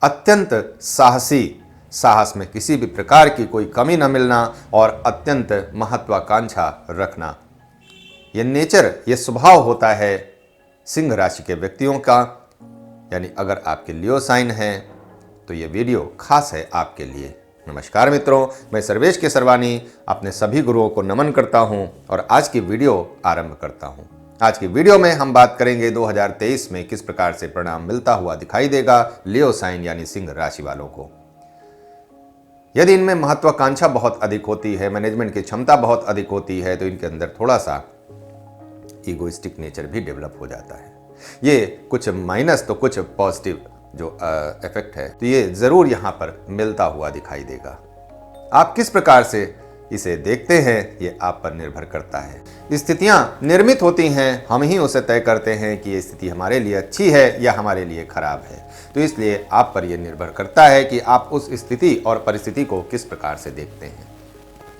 अत्यंत साहसी, साहस में किसी भी प्रकार की कोई कमी न मिलना और अत्यंत महत्वाकांक्षा रखना, ये नेचर, ये स्वभाव होता है सिंह राशि के व्यक्तियों का। यानी अगर आपके लियो साइन है तो ये वीडियो खास है आपके लिए। नमस्कार मित्रों, मैं सर्वेश के सर्वानी अपने सभी गुरुओं को नमन करता हूं और आज की वीडियो आरंभ करता हूं। आज की वीडियो में हम बात करेंगे 2023 में किस प्रकार से परिणाम मिलता हुआ दिखाई देगा लियो साइन यानी सिंह राशि वालों को। यदि इनमें महत्वाकांक्षा बहुत अधिक होती है, मैनेजमेंट की क्षमता बहुत अधिक होती है, तो इनके अंदर थोड़ा सा ईगोइस्टिक नेचर भी डेवलप हो जाता है। ये कुछ माइनस तो कुछ पॉजिटिव जो इफेक्ट है, तो ये जरूर यहां पर मिलता हुआ दिखाई देगा। आप किस प्रकार से इसे देखते हैं ये आप पर निर्भर करता है। स्थितियां निर्मित होती हैं, हम ही उसे तय करते हैं कि ये स्थिति हमारे लिए अच्छी है या हमारे लिए खराब है। तो इसलिए आप पर यह निर्भर करता है कि आप उस स्थिति और परिस्थिति को किस प्रकार से देखते हैं।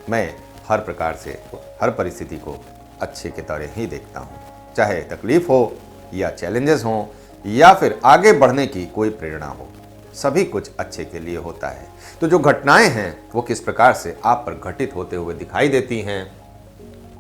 मैं हर प्रकार से हर परिस्थिति को अच्छे के तरह ही देखता हूँ, चाहे तकलीफ हो या चैलेंजेस हों या फिर आगे बढ़ने की कोई प्रेरणा हो, सभी कुछ अच्छे के लिए होता है। तो जो घटनाएं हैं वो किस प्रकार से आप पर घटित होते हुए दिखाई देती हैं।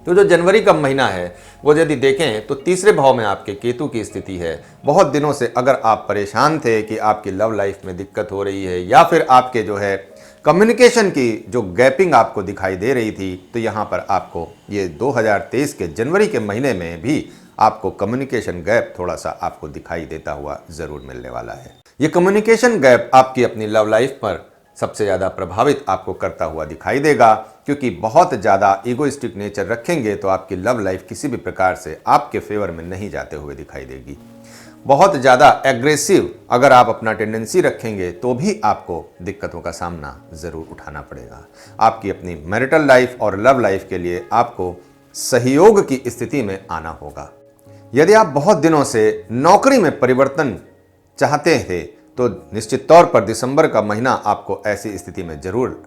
तो जो जनवरी का महीना है वो यदि देखें तो तीसरे भाव में आपके केतु की स्थिति है। बहुत दिनों से अगर आप परेशान थे कि आपकी लव लाइफ में दिक्कत हो रही है या फिर आपके जो है कम्युनिकेशन की जो गैपिंग आपको दिखाई दे रही थी, तो यहाँ पर आपको ये 2023 के जनवरी के महीने में भी आपको कम्युनिकेशन गैप थोड़ा सा आपको दिखाई देता हुआ जरूर मिलने वाला है। ये कम्युनिकेशन गैप आपकी अपनी लव लाइफ पर सबसे ज़्यादा प्रभावित आपको करता हुआ दिखाई देगा, क्योंकि बहुत ज़्यादा ईगोइस्टिक नेचर रखेंगे तो आपकी लव लाइफ किसी भी प्रकार से आपके फेवर में नहीं जाते हुए दिखाई देगी। बहुत ज़्यादा एग्रेसिव अगर आप अपना टेंडेंसी रखेंगे तो भी आपको दिक्कतों का सामना ज़रूर उठाना पड़ेगा। आपकी अपनी मैरिटल लाइफ और लव लाइफ के लिए आपको सहयोग की स्थिति में आना होगा। यदि आप बहुत दिनों से नौकरी में परिवर्तन चाहते थे तो निश्चित तौर पर दिसंबर का महीना आपको ऐसी स्थिति में जरूर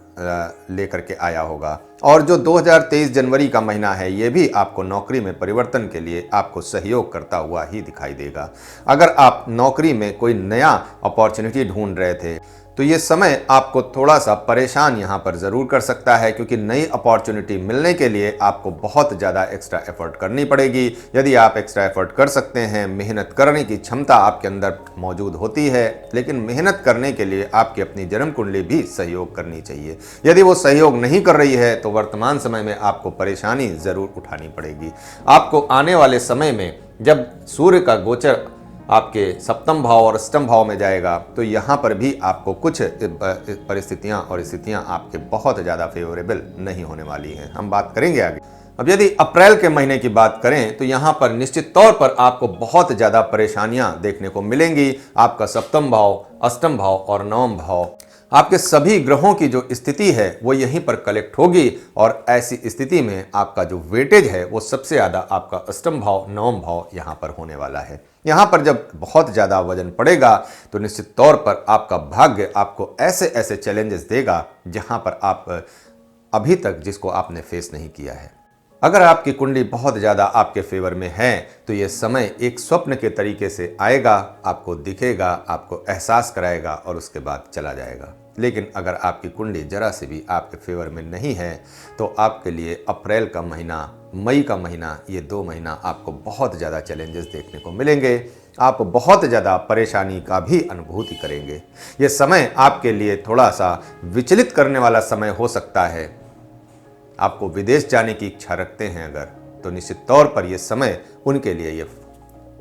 लेकर के आया होगा। और जो 2023 जनवरी का महीना है ये भी आपको नौकरी में परिवर्तन के लिए आपको सहयोग करता हुआ ही दिखाई देगा। अगर आप नौकरी में कोई नया अपॉर्चुनिटी ढूंढ रहे थे तो ये समय आपको थोड़ा सा परेशान यहाँ पर ज़रूर कर सकता है, क्योंकि नई अपॉर्चुनिटी मिलने के लिए आपको बहुत ज़्यादा एक्स्ट्रा एफर्ट करनी पड़ेगी। यदि आप एक्स्ट्रा एफर्ट कर सकते हैं, मेहनत करने की क्षमता आपके अंदर मौजूद होती है, लेकिन मेहनत करने के लिए आपकी अपनी जन्म कुंडली भी सहयोग करनी चाहिए। यदि वो सहयोग नहीं कर रही है तो वर्तमान समय में आपको परेशानी ज़रूर उठानी पड़ेगी। आपको आने वाले समय में जब सूर्य का गोचर आपके सप्तम भाव और अष्टम भाव में जाएगा तो यहाँ पर भी आपको कुछ परिस्थितियाँ और स्थितियाँ आपके बहुत ज़्यादा फेवरेबल नहीं होने वाली हैं। हम बात करेंगे आगे। अब यदि अप्रैल के महीने की बात करें तो यहाँ पर निश्चित तौर पर आपको बहुत ज़्यादा परेशानियाँ देखने को मिलेंगी। आपका सप्तम भाव, अष्टम भाव और नवम भाव, आपके सभी ग्रहों की जो स्थिति है वो यहीं पर कलेक्ट होगी और ऐसी स्थिति में आपका जो वेटेज है वो सबसे ज़्यादा आपका अष्टम भाव, नवम भाव यहाँ पर होने वाला है। यहाँ पर जब बहुत ज़्यादा वजन पड़ेगा तो निश्चित तौर पर आपका भाग्य आपको ऐसे ऐसे चैलेंजेस देगा जहाँ पर आप अभी तक जिसको आपने फेस नहीं किया है। अगर आपकी कुंडली बहुत ज़्यादा आपके फेवर में है तो ये समय एक स्वप्न के तरीके से आएगा, आपको दिखेगा, आपको एहसास कराएगा और उसके बाद चला जाएगा। लेकिन अगर आपकी कुंडली जरा से भी आपके फेवर में नहीं है तो आपके लिए अप्रैल का महीना, मई का महीना, ये 2 महीना आपको बहुत ज़्यादा चैलेंजेस देखने को मिलेंगे। आप बहुत ज़्यादा परेशानी का भी अनुभूति करेंगे। ये समय आपके लिए थोड़ा सा विचलित करने वाला समय हो सकता है। आपको विदेश जाने की इच्छा रखते हैं अगर, तो निश्चित तौर पर यह समय उनके लिए ये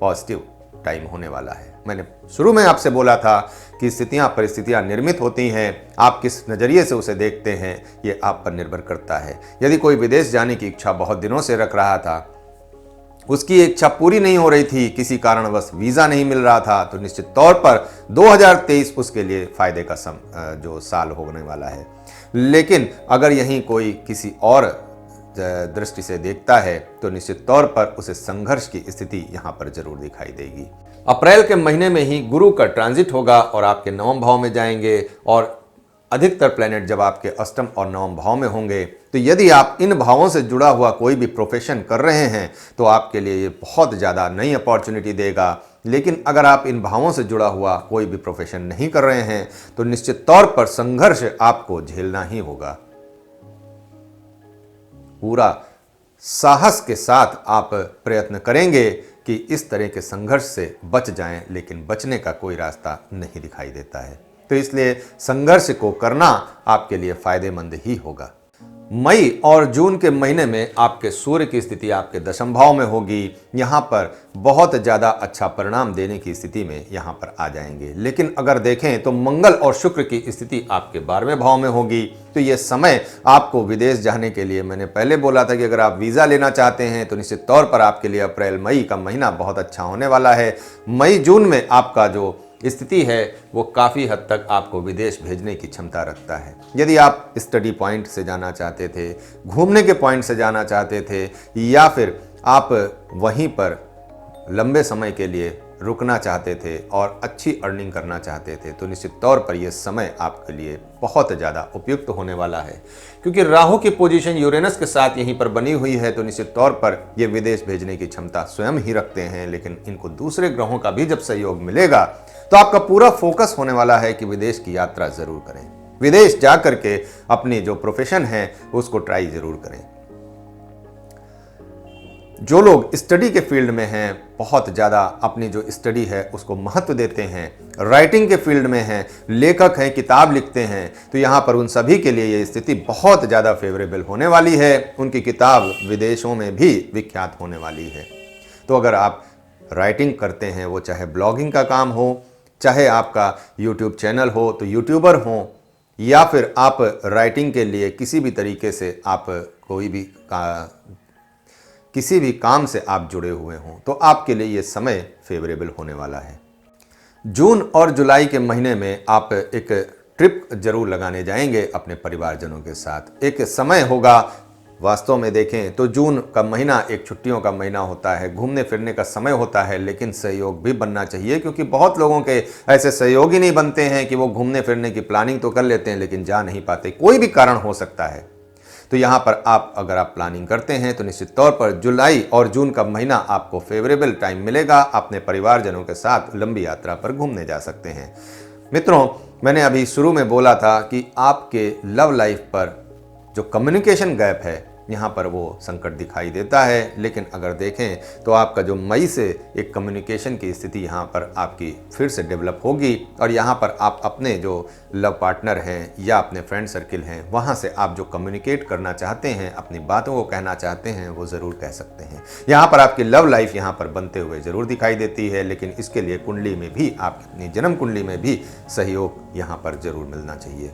पॉजिटिव टाइम होने वाला है। मैंने शुरू में आपसे बोला था कि स्थितियां परिस्थितियां निर्मित होती हैं, आप किस नज़रिए से उसे देखते हैं ये आप पर निर्भर करता है। यदि कोई विदेश जाने की इच्छा बहुत दिनों से रख रहा था, उसकी इच्छा पूरी नहीं हो रही थी, किसी कारणवश वीज़ा नहीं मिल रहा था, तो निश्चित तौर पर 2023 उसके लिए फ़ायदे का जो साल होने वाला है। लेकिन अगर यहीं कोई किसी और दृष्टि से देखता है तो निश्चित तौर पर उसे संघर्ष की स्थिति यहाँ पर जरूर दिखाई देगी। अप्रैल के महीने में ही गुरु का ट्रांजिट होगा और आपके नवम भाव में जाएंगे, और अधिकतर प्लैनेट जब आपके अष्टम और नवम भाव में होंगे तो यदि आप इन भावों से जुड़ा हुआ कोई भी प्रोफेशन कर रहे हैं तो आपके लिए ये बहुत ज़्यादा नई अपॉर्चुनिटी देगा। लेकिन अगर आप इन भावों से जुड़ा हुआ कोई भी प्रोफेशन नहीं कर रहे हैं तो निश्चित तौर पर संघर्ष आपको झेलना ही होगा। पूरा साहस के साथ आप प्रयत्न करेंगे कि इस तरह के संघर्ष से बच जाएं, लेकिन बचने का कोई रास्ता नहीं दिखाई देता है। तो इसलिए संघर्ष को करना आपके लिए फायदेमंद ही होगा। मई और जून के महीने में आपके सूर्य की स्थिति आपके दशम भाव में होगी। यहाँ पर बहुत ज़्यादा अच्छा परिणाम देने की स्थिति में यहाँ पर आ जाएंगे। लेकिन अगर देखें तो मंगल और शुक्र की स्थिति आपके 12वें भाव में होगी। तो ये समय आपको विदेश जाने के लिए, मैंने पहले बोला था कि अगर आप वीज़ा लेना चाहते हैं तो निश्चित तौर पर आपके लिए अप्रैल मई का महीना बहुत अच्छा होने वाला है। मई जून में आपका जो स्थिति है वो काफ़ी हद तक आपको विदेश भेजने की क्षमता रखता है। यदि आप स्टडी पॉइंट से जाना चाहते थे, घूमने के पॉइंट से जाना चाहते थे, या फिर आप वहीं पर लंबे समय के लिए रुकना चाहते थे और अच्छी अर्निंग करना चाहते थे, तो निश्चित तौर पर यह समय आपके लिए बहुत ज़्यादा उपयुक्त होने वाला है। क्योंकि राहु की पोजीशन यूरेनस के साथ यहीं पर बनी हुई है, तो निश्चित तौर पर ये विदेश भेजने की क्षमता स्वयं ही रखते हैं। लेकिन इनको दूसरे ग्रहों का भी जब सहयोग मिलेगा तो आपका पूरा फोकस होने वाला है कि विदेश की यात्रा जरूर करें, विदेश जा करके अपनी जो प्रोफेशन है उसको ट्राई जरूर करें। जो लोग स्टडी के फील्ड में हैं, बहुत ज़्यादा अपनी जो स्टडी है उसको महत्व देते हैं, राइटिंग के फील्ड में हैं, लेखक हैं, किताब लिखते हैं, तो यहाँ पर उन सभी के लिए ये स्थिति बहुत ज़्यादा फेवरेबल होने वाली है। उनकी किताब विदेशों में भी विख्यात होने वाली है। तो अगर आप राइटिंग करते हैं, वो चाहे ब्लॉगिंग का काम हो, चाहे आपका यूट्यूब चैनल हो तो यूट्यूबर हो, या फिर आप राइटिंग के लिए किसी भी तरीके से आप कोई भी किसी भी काम से आप जुड़े हुए हों, तो आपके लिए ये समय फेवरेबल होने वाला है। जून और जुलाई के महीने में आप एक ट्रिप जरूर लगाने जाएंगे अपने परिवारजनों के साथ। एक समय होगा, वास्तव में देखें तो जून का महीना एक छुट्टियों का महीना होता है, घूमने फिरने का समय होता है, लेकिन सहयोग भी बनना चाहिए। क्योंकि बहुत लोगों के ऐसे सहयोग ही नहीं बनते हैं कि वो घूमने फिरने की प्लानिंग तो कर लेते हैं लेकिन जा नहीं पाते, कोई भी कारण हो सकता है। तो यहाँ पर अगर आप प्लानिंग करते हैं तो निश्चित तौर पर जुलाई और जून का महीना आपको फेवरेबल टाइम मिलेगा, अपने परिवारजनों के साथ लंबी यात्रा पर घूमने जा सकते हैं। मित्रों, मैंने अभी शुरू में बोला था कि आपके लव लाइफ पर जो कम्युनिकेशन गैप है, यहाँ पर वो संकट दिखाई देता है। लेकिन अगर देखें तो आपका जो मई से एक कम्युनिकेशन की स्थिति यहाँ पर आपकी फिर से डेवलप होगी, और यहाँ पर आप अपने जो लव पार्टनर हैं या अपने फ्रेंड सर्किल हैं, वहाँ से आप जो कम्युनिकेट करना चाहते हैं, अपनी बातों को कहना चाहते हैं, वो ज़रूर कह सकते हैं। यहाँ पर आपकी लव लाइफ यहाँ पर बनते हुए ज़रूर दिखाई देती है, लेकिन इसके लिए कुंडली में भी, आपकी अपनी जन्म कुंडली में भी सहयोग यहाँ पर ज़रूर मिलना चाहिए।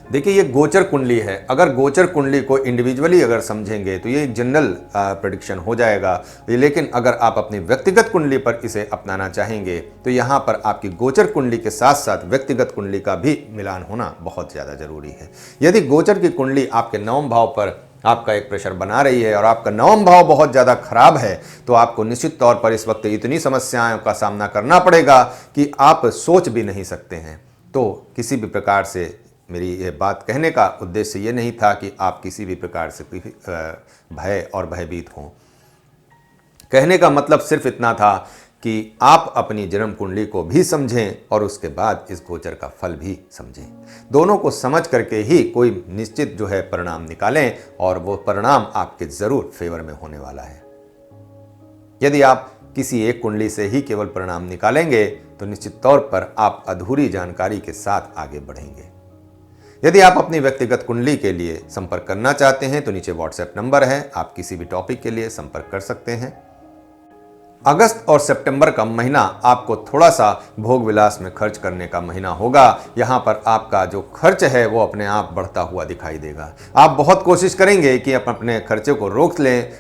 देखिए, ये गोचर कुंडली है। अगर गोचर कुंडली को इंडिविजुअली अगर समझेंगे तो ये जनरल प्रेडिक्शन हो जाएगा, लेकिन अगर आप अपनी व्यक्तिगत कुंडली पर इसे अपनाना चाहेंगे तो यहाँ पर आपकी गोचर कुंडली के साथ साथ व्यक्तिगत कुंडली का भी मिलान होना बहुत ज़्यादा जरूरी है। यदि गोचर की कुंडली आपके 9वें भाव पर आपका एक प्रेशर बना रही है और आपका 9वां भाव बहुत ज़्यादा खराब है, तो आपको निश्चित तौर पर इस वक्त इतनी समस्याओं का सामना करना पड़ेगा कि आप सोच भी नहीं सकते हैं। तो किसी भी प्रकार से मेरी ये बात कहने का उद्देश्य ये नहीं था कि आप किसी भी प्रकार से भय और भयभीत हों। कहने का मतलब सिर्फ इतना था कि आप अपनी जन्म कुंडली को भी समझें और उसके बाद इस गोचर का फल भी समझें। दोनों को समझ करके ही कोई निश्चित जो है परिणाम निकालें, और वो परिणाम आपके ज़रूर फेवर में होने वाला है। यदि आप किसी एक कुंडली से ही केवल परिणाम निकालेंगे तो निश्चित तौर पर आप अधूरी जानकारी के साथ आगे बढ़ेंगे। यदि आप अपनी व्यक्तिगत कुंडली के लिए संपर्क करना चाहते हैं तो नीचे व्हाट्सएप नंबर है, आप किसी भी टॉपिक के लिए संपर्क कर सकते हैं। अगस्त और सितंबर का महीना आपको थोड़ा सा भोग विलास में खर्च करने का महीना होगा। यहाँ पर आपका जो खर्च है वो अपने आप बढ़ता हुआ दिखाई देगा। आप बहुत कोशिश करेंगे कि आप अपने खर्चे को रोक लें,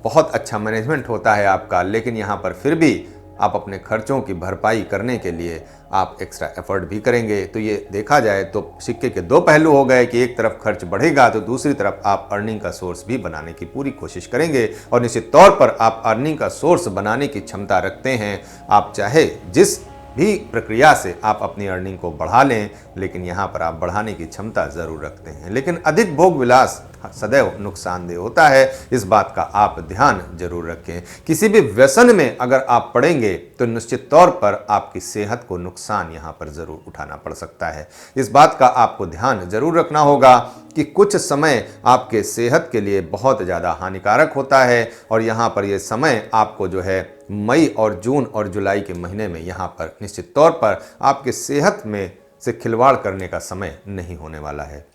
बहुत अच्छा मैनेजमेंट होता है आपका, लेकिन यहाँ पर फिर भी आप अपने खर्चों की भरपाई करने के लिए आप एक्स्ट्रा एफर्ट भी करेंगे। तो ये देखा जाए तो सिक्के के दो पहलू हो गए कि एक तरफ खर्च बढ़ेगा तो दूसरी तरफ आप अर्निंग का सोर्स भी बनाने की पूरी कोशिश करेंगे, और निश्चित तौर पर आप अर्निंग का सोर्स बनाने की क्षमता रखते हैं। आप चाहे जिस भी प्रक्रिया से आप अपनी अर्निंग को बढ़ा लें, लेकिन यहाँ पर आप बढ़ाने की क्षमता ज़रूर रखते हैं। लेकिन अधिक भोग विलास सदैव नुकसानदेह होता है, इस बात का आप ध्यान जरूर रखें। किसी भी व्यसन में अगर आप पड़ेंगे तो निश्चित तौर पर आपकी सेहत को नुकसान यहाँ पर ज़रूर उठाना पड़ सकता है। इस बात का आपको ध्यान जरूर रखना होगा कि कुछ समय आपके सेहत के लिए बहुत ज़्यादा हानिकारक होता है, और यहाँ पर यह समय आपको जो है मई और जून और जुलाई के महीने में यहाँ पर निश्चित तौर पर आपके सेहत में से खिलवाड़ करने का समय नहीं होने वाला है।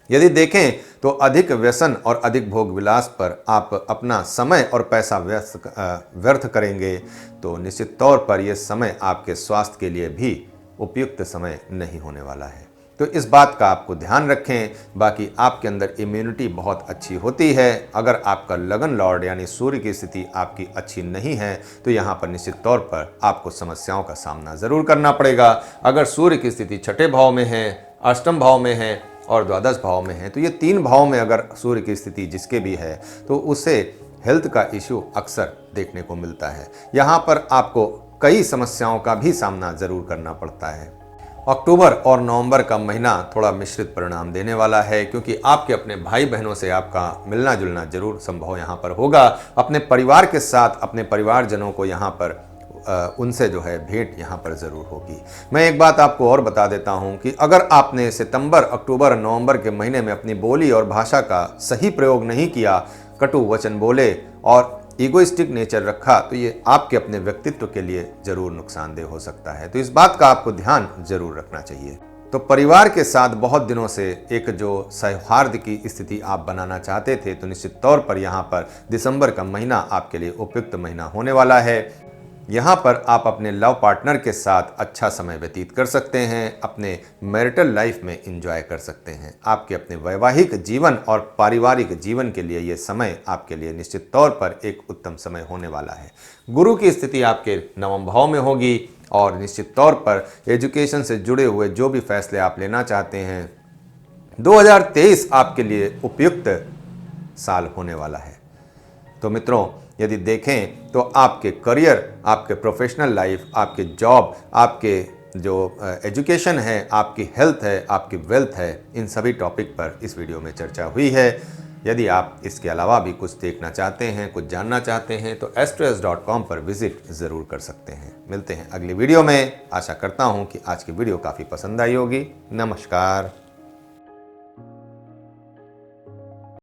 यदि देखें तो अधिक व्यसन और अधिक भोग विलास पर आप अपना समय और पैसा व्यर्थ करेंगे तो निश्चित तौर पर यह समय आपके स्वास्थ्य के लिए भी उपयुक्त समय नहीं होने वाला है। तो इस बात का आपको ध्यान रखें। बाकी आपके अंदर इम्यूनिटी बहुत अच्छी होती है। अगर आपका लगन लॉर्ड यानी सूर्य की स्थिति आपकी अच्छी नहीं है तो यहाँ पर निश्चित तौर पर आपको समस्याओं का सामना ज़रूर करना पड़ेगा। अगर सूर्य की स्थिति छठे भाव में है, अष्टम भाव में है और द्वादश भाव में है, तो ये 3 भाव में अगर सूर्य की स्थिति जिसके भी है तो उसे हेल्थ का इश्यू अक्सर देखने को मिलता है। यहाँ पर आपको कई समस्याओं का भी सामना ज़रूर करना पड़ता है। अक्टूबर और नवंबर का महीना थोड़ा मिश्रित परिणाम देने वाला है, क्योंकि आपके अपने भाई बहनों से आपका मिलना जुलना जरूर संभव यहाँ पर होगा। अपने परिवार के साथ अपने परिवारजनों को यहाँ पर उनसे जो है भेंट यहाँ पर ज़रूर होगी। मैं एक बात आपको और बता देता हूँ कि अगर आपने सितंबर, अक्टूबर, नवंबर के महीने में अपनी बोली और भाषा का सही प्रयोग नहीं किया, कटु वचन बोले और ईगोइस्टिक नेचर रखा, तो ये आपके अपने व्यक्तित्व के लिए जरूर नुकसानदेह हो सकता है। तो इस बात का आपको ध्यान जरूर रखना चाहिए। तो परिवार के साथ बहुत दिनों से एक जो सौहार्द की स्थिति आप बनाना चाहते थे, तो निश्चित तौर पर यहाँ पर दिसंबर का महीना आपके लिए उपयुक्त महीना होने वाला है। यहाँ पर आप अपने लव पार्टनर के साथ अच्छा समय व्यतीत कर सकते हैं, अपने मैरिटल लाइफ में एंजॉय कर सकते हैं। आपके अपने वैवाहिक जीवन और पारिवारिक जीवन के लिए ये समय आपके लिए निश्चित तौर पर एक उत्तम समय होने वाला है। गुरु की स्थिति आपके 9वें भाव में होगी और निश्चित तौर पर एजुकेशन से जुड़े हुए जो भी फैसले आप लेना चाहते हैं, 2023 आपके लिए उपयुक्त साल होने वाला है। तो मित्रों, यदि देखें तो आपके करियर, आपके प्रोफेशनल लाइफ, आपके जॉब, आपके जो एजुकेशन है, आपकी हेल्थ है, आपकी वेल्थ है, इन सभी टॉपिक पर इस वीडियो में चर्चा हुई है। यदि आप इसके अलावा भी कुछ देखना चाहते हैं, कुछ जानना चाहते हैं, तो astros.com पर विजिट ज़रूर कर सकते हैं। मिलते हैं अगली वीडियो में। आशा करता हूँ कि आज की वीडियो काफ़ी पसंद आई होगी। नमस्कार।